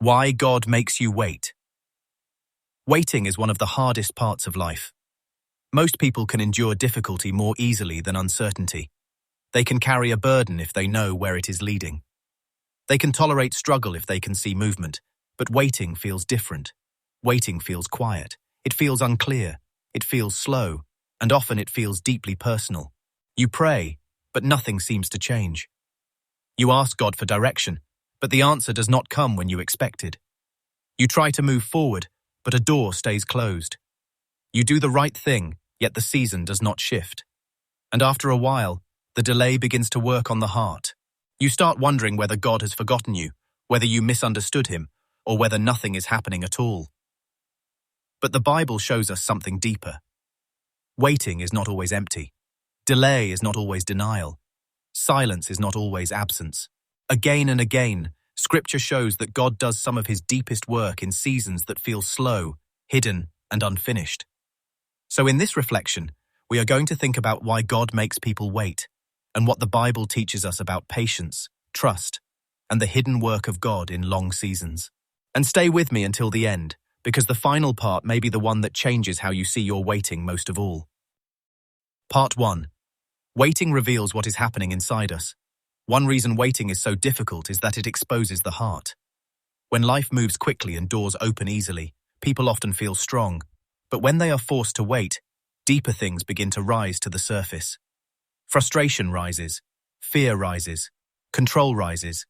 Why God makes you wait. Waiting is one of the hardest parts of life. Most people can endure difficulty more easily than uncertainty. They can carry a burden if they know where it is leading. They can tolerate struggle if they can see movement, but waiting feels different. Waiting feels quiet. It feels unclear. It feels slow, and often it feels deeply personal. You pray, but nothing seems to change. You ask God for direction, but the answer does not come when you expected. You try to move forward, but a door stays closed. You do the right thing, yet the season does not shift. And after a while, the delay begins to work on the heart. You start wondering whether God has forgotten you, whether you misunderstood him, or whether nothing is happening at all. But the Bible shows us something deeper. Waiting is not always empty. Delay is not always denial. Silence is not always absence. Again and again, Scripture shows that God does some of his deepest work in seasons that feel slow, hidden, and unfinished. So in this reflection, we are going to think about why God makes people wait, and what the Bible teaches us about patience, trust, and the hidden work of God in long seasons. And stay with me until the end, because the final part may be the one that changes how you see your waiting most of all. Part 1. Waiting reveals what is happening inside us. One reason waiting is so difficult is that it exposes the heart. When life moves quickly and doors open easily, people often feel strong. But when they are forced to wait, deeper things begin to rise to the surface. Frustration rises, fear rises, control rises,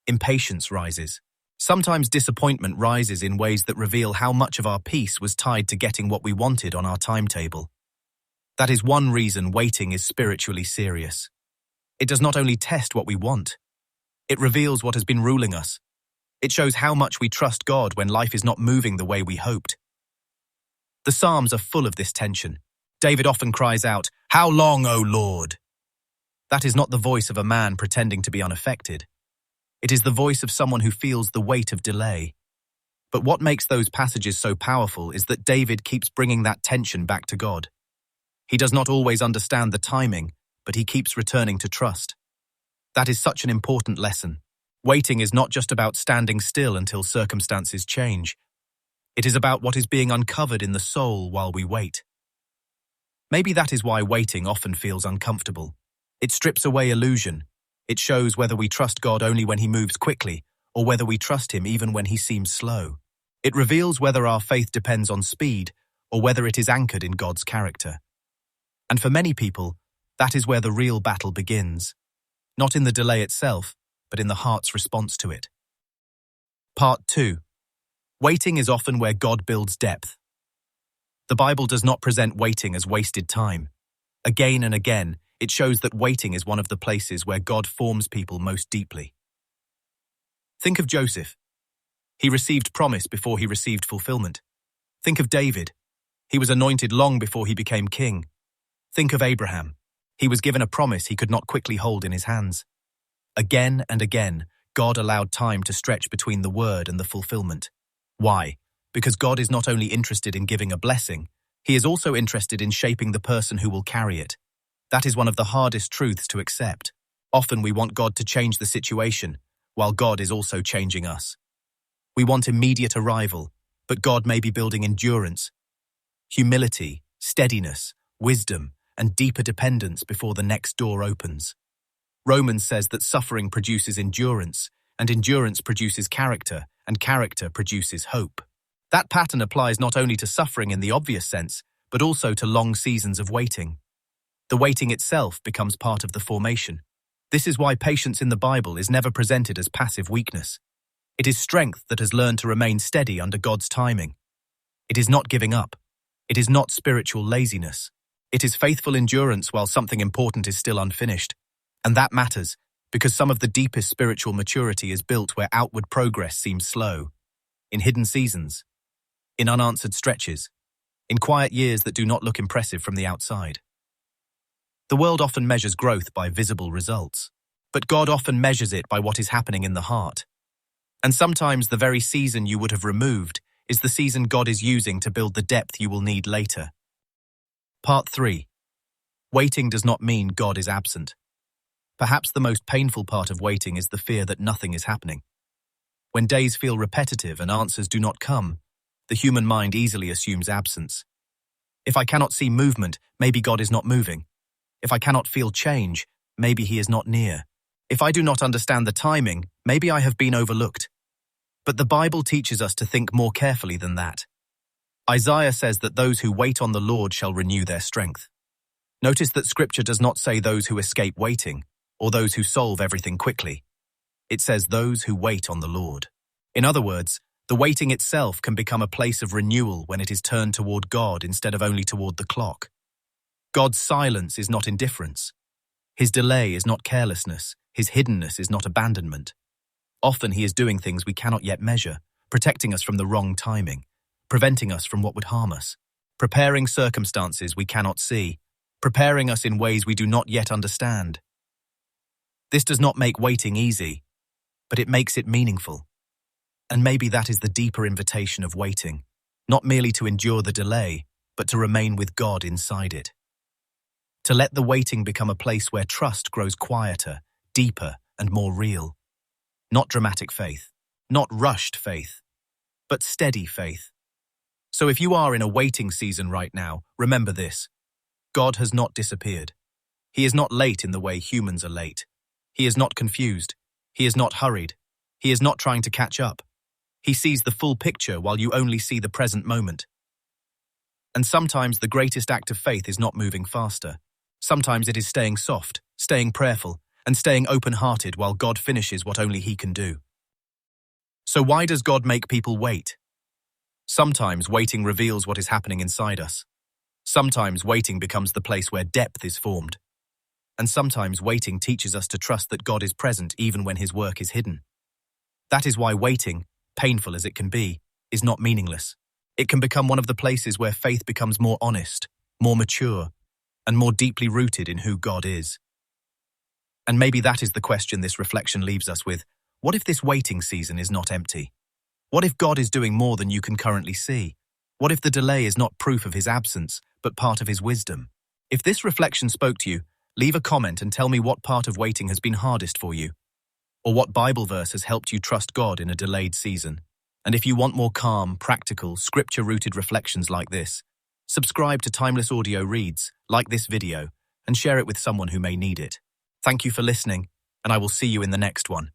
impatience rises. Sometimes disappointment rises in ways that reveal how much of our peace was tied to getting what we wanted on our timetable. That is one reason waiting is spiritually serious. It does not only test what we want, it reveals what has been ruling us. It shows how much we trust God when life is not moving the way we hoped. The Psalms are full of this tension. David often cries out, "How long, O Lord?" That is not the voice of a man pretending to be unaffected. It is the voice of someone who feels the weight of delay. But what makes those passages so powerful is that David keeps bringing that tension back to God. He does not always understand the timing, but he keeps returning to trust. That is such an important lesson. Waiting is not just about standing still until circumstances change. It is about what is being uncovered in the soul while we wait. Maybe that is why waiting often feels uncomfortable. It strips away illusion. It shows whether we trust God only when he moves quickly, or whether we trust him even when he seems slow. It reveals whether our faith depends on speed, or whether it is anchored in God's character. And for many people, that is where the real battle begins. Not in the delay itself, but in the heart's response to it. Part 2. Waiting is often where God builds depth. The Bible does not present waiting as wasted time. Again and again, it shows that waiting is one of the places where God forms people most deeply. Think of Joseph. He received promise before he received fulfillment. Think of David. He was anointed long before he became king. Think of Abraham. He was given a promise he could not quickly hold in his hands. Again and again, God allowed time to stretch between the word and the fulfillment. Why? Because God is not only interested in giving a blessing, he is also interested in shaping the person who will carry it. That is one of the hardest truths to accept. Often we want God to change the situation, while God is also changing us. We want immediate arrival, but God may be building endurance, humility, steadiness, wisdom, and deeper dependence before the next door opens. Romans says that suffering produces endurance, and endurance produces character, and character produces hope. That pattern applies not only to suffering in the obvious sense, but also to long seasons of waiting. The waiting itself becomes part of the formation. This is why patience in the Bible is never presented as passive weakness. It is strength that has learned to remain steady under God's timing. It is not giving up. It is not spiritual laziness. It is faithful endurance while something important is still unfinished. And that matters, because some of the deepest spiritual maturity is built where outward progress seems slow. In hidden seasons. In unanswered stretches. In quiet years that do not look impressive from the outside. The world often measures growth by visible results. But God often measures it by what is happening in the heart. And sometimes the very season you would have removed is the season God is using to build the depth you will need later. Part 3. Waiting does not mean God is absent. Perhaps the most painful part of waiting is the fear that nothing is happening. When days feel repetitive and answers do not come, the human mind easily assumes absence. If I cannot see movement, maybe God is not moving. If I cannot feel change, maybe he is not near. If I do not understand the timing, maybe I have been overlooked. But the Bible teaches us to think more carefully than that. Isaiah says that those who wait on the Lord shall renew their strength. Notice that Scripture does not say those who escape waiting, or those who solve everything quickly. It says those who wait on the Lord. In other words, the waiting itself can become a place of renewal when it is turned toward God instead of only toward the clock. God's silence is not indifference. His delay is not carelessness. His hiddenness is not abandonment. Often he is doing things we cannot yet measure, protecting us from the wrong timing, preventing us from what would harm us, preparing circumstances we cannot see, preparing us in ways we do not yet understand. This does not make waiting easy, but it makes it meaningful. And maybe that is the deeper invitation of waiting, not merely to endure the delay, but to remain with God inside it. To let the waiting become a place where trust grows quieter, deeper, and more real. Not dramatic faith, not rushed faith, but steady faith. So if you are in a waiting season right now, remember this. God has not disappeared. He is not late in the way humans are late. He is not confused. He is not hurried. He is not trying to catch up. He sees the full picture while you only see the present moment. And sometimes the greatest act of faith is not moving faster. Sometimes it is staying soft, staying prayerful, and staying open-hearted while God finishes what only he can do. So why does God make people wait? Sometimes waiting reveals what is happening inside us. Sometimes waiting becomes the place where depth is formed. And sometimes waiting teaches us to trust that God is present even when his work is hidden. That is why waiting, painful as it can be, is not meaningless. It can become one of the places where faith becomes more honest, more mature, and more deeply rooted in who God is. And maybe that is the question this reflection leaves us with. What if this waiting season is not empty? What if God is doing more than you can currently see? What if the delay is not proof of his absence, but part of his wisdom? If this reflection spoke to you, leave a comment and tell me what part of waiting has been hardest for you, or what Bible verse has helped you trust God in a delayed season. And if you want more calm, practical, scripture-rooted reflections like this, subscribe to Timeless Audio Reads, like this video, and share it with someone who may need it. Thank you for listening, and I will see you in the next one.